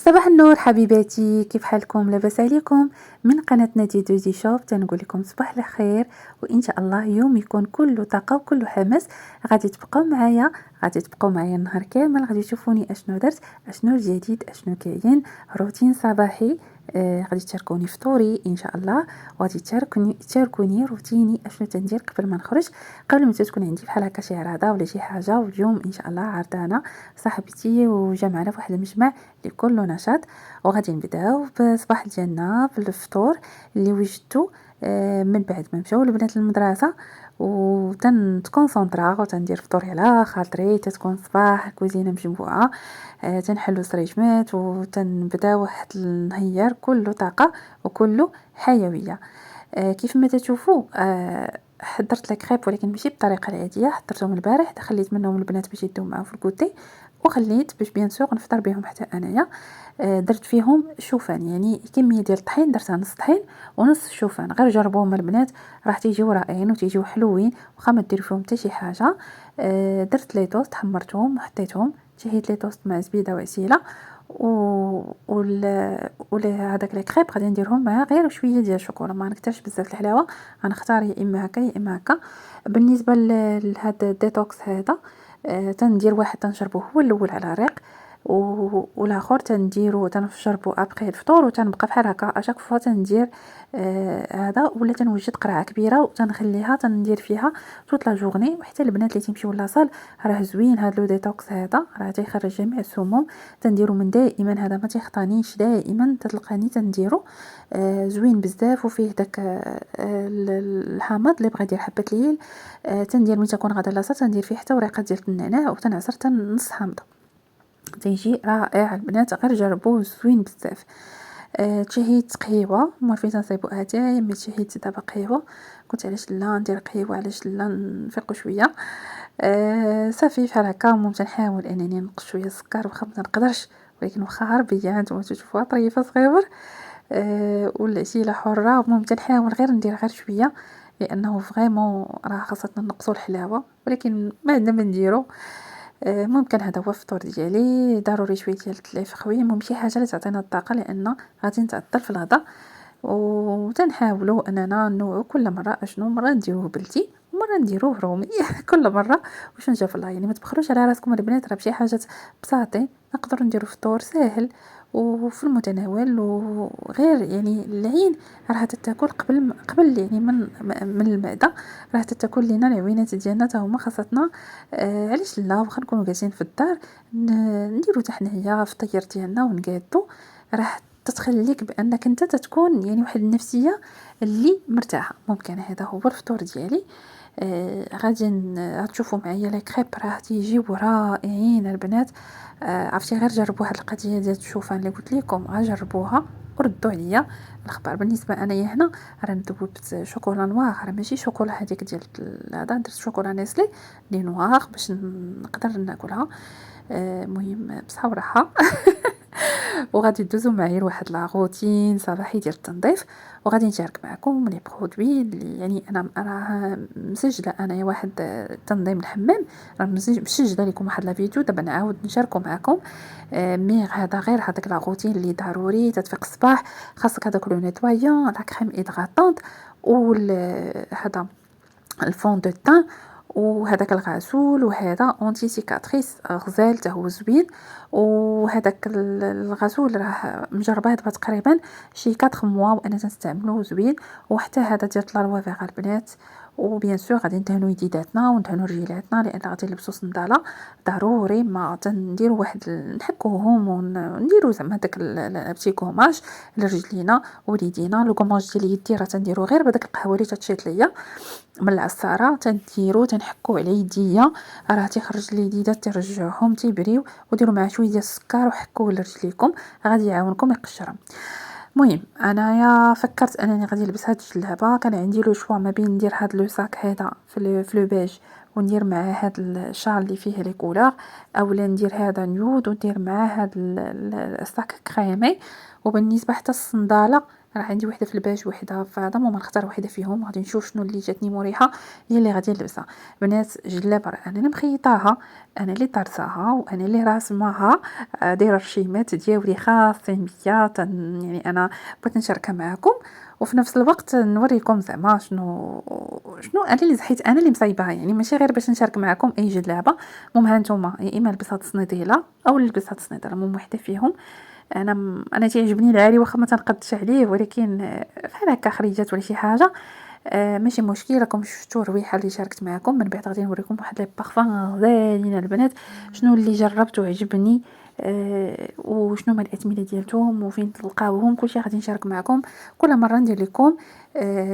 صباح النور حبيباتي، كيف حالكم؟ لاباس عليكم؟ من قناة نادي دوزي شوب تنقول لكم صباح الخير، وان شاء الله يوم يكون كله طاقه وكله حماس. غادي تبقاو معايا النهار كامل، غادي تشوفوني اشنو درت، اشنو الجديد، اشنو كاين. روتين صباحي. غادي تشاركوني فطوري ان شاء الله، وغادي تشاركوني روتيني اشنو تندير قبل ما نخرج، قبل ما تكون عندي بحال هكا شي عراضه ولا شي حاجه. واليوم ان شاء الله عرضانه صاحبتي وجمعنا فواحد المجمع لكل نشاط. وغادي نبداو بصباح ديالنا بالفطور اللي وجدته من بعد ما مشاو البنات للمدرسه، وتنكونسونطرا وتندير فطوري على خاطري. تتكون صباح كوزينه مجموعه، تنحلو سريجمات وتنبداو واحد النهار كله طاقه وكله حيويه. كيف ما تشوفوا حضرت لك خيب، ولكن ماشي بالطريقه العاديه. حضرتهم البارح، خليت منهم البنات باش يدوا معاهم في الكوتي، وخليت باش بيان سور نفطر بهم حتى انايا. درت فيهم شوفان، يعني كميه ديال الطحين، درتها نص طحين ونص شوفان. غير جربوهم البنات، راح تيجيو رائعين وتيجيو حلوين وخا ما ديروا فيهم حتى شي حاجه. درت لي توست، حمرتهم وحطيتهم، شهيت لي توست مع زبيده وعسيله ولا هذاك لي كريب غادي نديرهم معاه غير شويه ديال الشوكولا. ما نكثرش بزاف الحلاوه، غنختار يا اما هكا يا اما هكا. بالنسبه لهذا الديتوكس هذا، تندير واحد تنشربه هو الاول على ريق، والاخر تنديرو تنشربو ابخي الفطور، وتنبقى بحال هكا اشاك فوا تندير هذا. ولا تنوجد قرعه كبيره وتنخليها تندير فيها توت لا جورني. وحتى البنات اللي تيمشيو لاصال راه زوين هذا لو ديتوكس هذا، راه تيخرج جميع السموم. تنديرو من دائما، هذا ما تيخطانيش، دائما تلقاني تنديرو. زوين بزاف وفيه داك الحامض اللي بغى يدير حبه ليل. تندير ملي تكون غادا لاصال تندير فيه حتى ورقه ديال النعناع وتنعصر حتى نص حامضه، تيجي رائع. البنات غير جربوه، زوين بزاف. تشهيت قهيوه، ما فين تنصيبو اتاي ملي تشهيت دابا قهيوه. قلت علاش لا ندير قهيوه، علاش لا نفيقو شويه. صافي بحال هكا. المهم تنحاول انني نقص شويه السكر، واخا ما نقدرش، ولكن واخا عربيه نتوما تشوفوها طريفه صغيور. والعسيله حره. المهم تنحاول غير ندير غير شويه، لانه فريمون راه خاصنا نقصوا الحلاوه، ولكن ما عندنا ما نديرو. ممكن هذا هو الفطور ديالي. ضروري شويه ديال التلاف خويا، المهم شي حاجه اللي تعطينا الطاقه، لان غادي نتعطل في الغداء. وتنحاولوا اننا نوعوا كل مره، اشنو مره نديروه بلدي ومره نديروه رومي كل مره واش نجا في الله. يعني ما تبخلوش على راسكم البنات، راه بشي حاجات بساطين نقدروا نديروا فطور ساهل وفي المتناول. وغير يعني العين راه تتاكل قبل يعني من المعده، راه تتاكل لينا العوينات ديالنا حتى هما خاصتنا. علاش لا، واخا نكونوا جالسين في الدار نديروا حتى حنايا فطير ديالنا ونقادو، راه تتخليك بانك انت تتكون يعني واحد النفسيه اللي مرتاحه. ممكن هذا هو الفطور ديالي. غتشوفوا معايا لي كريب راه تيجيو رائعين البنات. عرفتي غير جربوا هاد القضيه ديال الشوفان اللي قلت لكم، جربوها وردوا عليا الخبر. بالنسبه انايا هنا راه ذوبت شوكولا نوار، راه ماشي شوكولا هذيك ديال هذا، درت شوكولا نيسلي لي نوار باش نقدر ناكلها. مهم بصحه وراحه وغادي ندوزو معايا لواحد لا روتين صباحي ديال التنظيف، وغادي نشارك معكم لي برودوي اللي يعني انا راه مسجله انايا واحد تنظيم الحمام، راه مسجله لكم واحد لا فيديو دابا نعاود نشاركو معكم. مي هذا غير هذاك لا روتين اللي ضروري تتفيق الصباح، خاصك هذاك لو نيتوايون، لا كريم ايدغاتونط، و هذا الفون دو تان، وهذاك الغسول، وهذا اونتي سيكاتريس غزال حتى هو زوين. وهذاك الغسول راه مجربه دابا تقريبا شي 4 موا وانا تنستعملو، زوين. وحتى هذا ديال لالوا فيغا البنات. وبيان سور غادي ندهنو يديداتنا وندهنو رجيلاتنا، لان غادي نلبسو صنداله ضروري. ما تنديرو واحد نحكوهم ونديرو زعما داك البتي كوماج لرجلينا وليدينا. لو كوماج ديال يدي راه تنديرو غير بداك القهوه اللي تتشيط ليا من العصاره، تنديرو تنحكو على يديا، راه تيخرج لي يديدات ترجعهم تيبريو، وديروا معاه شويه ديال السكر وحكوه لرجليكم، غادي يعاونكم يقشرهم. المهم انايا فكرت انني غادي نلبس هاد الجلابه، كان عندي لو شوا ما بين ندير هاد لو ساك هذا في لو بيج وندير معاه هاد الشال اللي فيه لي كولور، اولا ندير هذا نيود وندير معاه هاد الصاك كريمي. وبالنسبه حتى الصنداله راه عندي وحده في الباج وحده في هذا، المهم نختار وحده فيهم، غادي نشوف شنو اللي جاتني مريحه هي اللي غادي نلبسها. بنات جلابه راه انا اللي مخيطاها، انا اللي طرزاها وانا اللي راسماها، دايره الرشيمات ديالي خاصين بيا، يعني انا بغيت نشاركها معكم وفي نفس الوقت نوريكم زعما شنو انا اللي زحيت، انا اللي مصايباها، يعني ماشي غير باش نشارك معكم اي جلابه. المهم ها نتوما يا اما نلبس هاد الصنيديله او نلبس هاد الصنيديله، المهم وحده فيهم. انا تيعجبني العالي واخا ما تنقدش عليه، ولكن بحال هكا خريجات ولا شي حاجه ماشي مشكل. راكم شفتوا الرويحه اللي شاركت معكم، من بعد غادي نوريكم واحد لي بارفان غزالين البنات شنو اللي جربت وعجبني، وشنو هما الاثمنه ديالتهم وفين تلقاوهم، كلشي غادي نشارك معكم. كل مره ندير لكم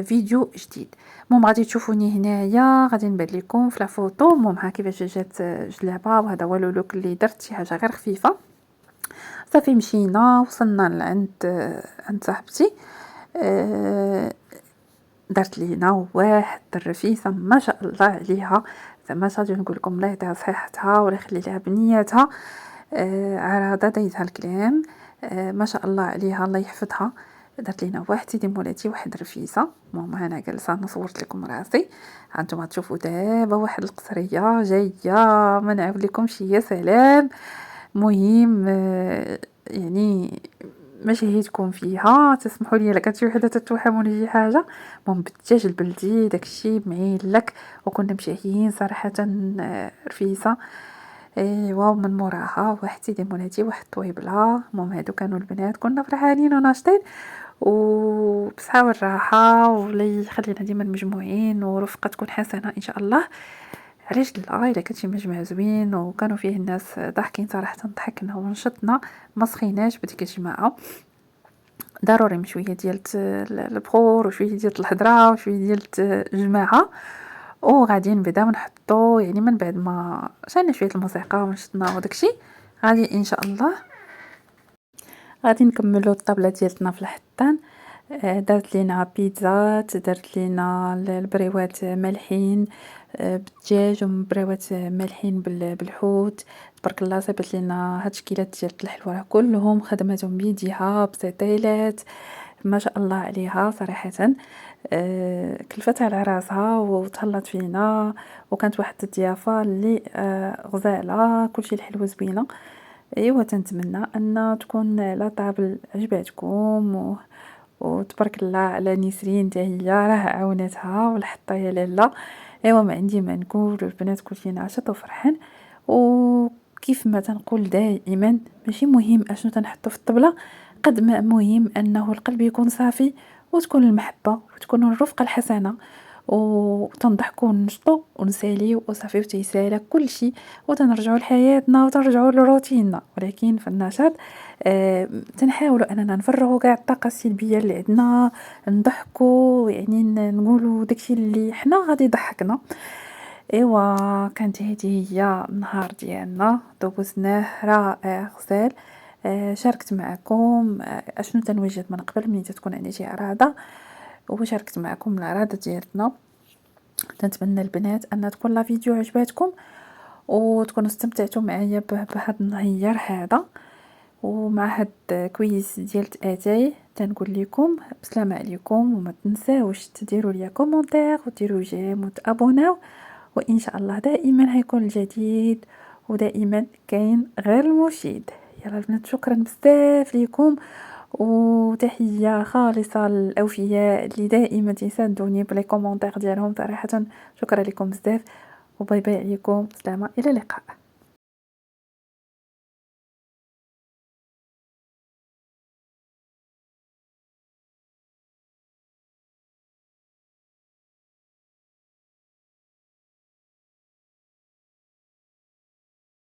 فيديو جديد. المهم غادي تشوفوني هنايا، غادي نبان لكم في لا فوتو. المهم ها كيفاش جات جلابه، وهذا هو اللوك اللي درت، شي حاجه غير خفيفه. صافي مشينا وصلنا عند صاحبتي، دارت لينا واحد الرفيسه ما شاء الله عليها، زعما غادي نقول لكم الله يعطيها صحتها ولا يخلي لها بنياتها. عراضه دايزها الكلام، ما شاء الله عليها الله يحفظها. درت لينا واحد سيدي مولاتي واحد الرفيسه. ماما انا جالسه انا صورت لكم راسي، هانتوما تشوفوا دابا واحد القصريه جايه ما نعاود لكمش، يا سلام. مهم يعني ما شهيتكم فيها، تسمحوا لي الا كانت شي وحده تتوهموني شي حاجه. المهم بالدجاج البلدي داكشي معيلك، وكنا مشاهيين صراحه رفيسه. ايوا من موراها واحد سيدي مولاتي واحد طويبله. المهم هادو كانوا البنات، كنا فرحانين وناشطين وبصحه والراحه، والله يخلينا ديما مجموعين ورفقه تكون حسنه ان شاء الله. علاش لا، الا كان شي مجمع زوين وكانوا فيه الناس ضاحكين صراحه، ضحكنا ونشطنا ما سخيناش بديك الجماعه. ضروري شويه ديال البخور وشويه ديال الهضره وشويه ديال الجماعه، وغادي نبداو نحطو يعني من بعد ما شعلنا شويه الموسيقى ونشطنا وداكشي، غادي ان شاء الله غادي نكملوا الطابله ديالتنا في الحطان. درت لينا بيتزات، درت لينا البريوات مالحين بالدجاج ومبريوات مالحين بالحوت. تبارك الله صيبت لينا هاد الشكيلات ديال الحلوى راه كلهم خدماتهم بيديها بسيطيلات ما شاء الله عليها صراحه. كلفتها على راسها وتهلط فينا، وكانت واحد الضيافه اللي غزاله، كلشي الحلوى زوينه. ايوا تنتمنى ان تكون لا طابل عجباتكم وتبارك الله على نسرين حتى هي راه عاونتها والحطه يا لاله. ايوا ما عندي ما نقول، البنات كلشي ناشط وفرحان. وكيف ما تنقول دائما ماشي مهم اشنو تنحطو في الطبله، قد ما مهم انه القلب يكون صافي وتكون المحبه وتكون الرفقه الحسنه، وتنضحكوا ونشطوا ونساليو وصافي وتيسالك كل شيء، وتنرجعوا لحياتنا وتنرجعوا لروتيننا. ولكن في النشاط تنحاولوا اننا نفرغوا كاع الطاقه السلبيه اللي عندنا، نضحكوا يعني نقولوا داكشي اللي حنا غادي يضحكنا. ايوا كانت هذه هي النهار ديالنا، دوزناه رائع غزال. شاركت معكم اشنو تنوجد من قبل ملي تكون عندي شي اراده، وشاركت معكم الاراده ديالتنا. تنتمنى البنات ان تكون لا فيديو عجباتكم وتكونوا استمتعتوا معايا بهذا النهار هذا ومع هاد كويس ديال اتاي. تنقول لكم بسلام عليكم، وما تنساوش تديروا لي كومونتير وديروا جيم وتابوناو، وان شاء الله دائما هيكون الجديد ودائما كاين غير المفيد. يلا البنات شكرا بزاف ليكم، وتحيه خالصه للاوفياء اللي دائما تساندوني بلي كومونتير ديالهم صراحه. شكرا لكم بزاف، وباي باي عليكم، سلامه الى اللقاء.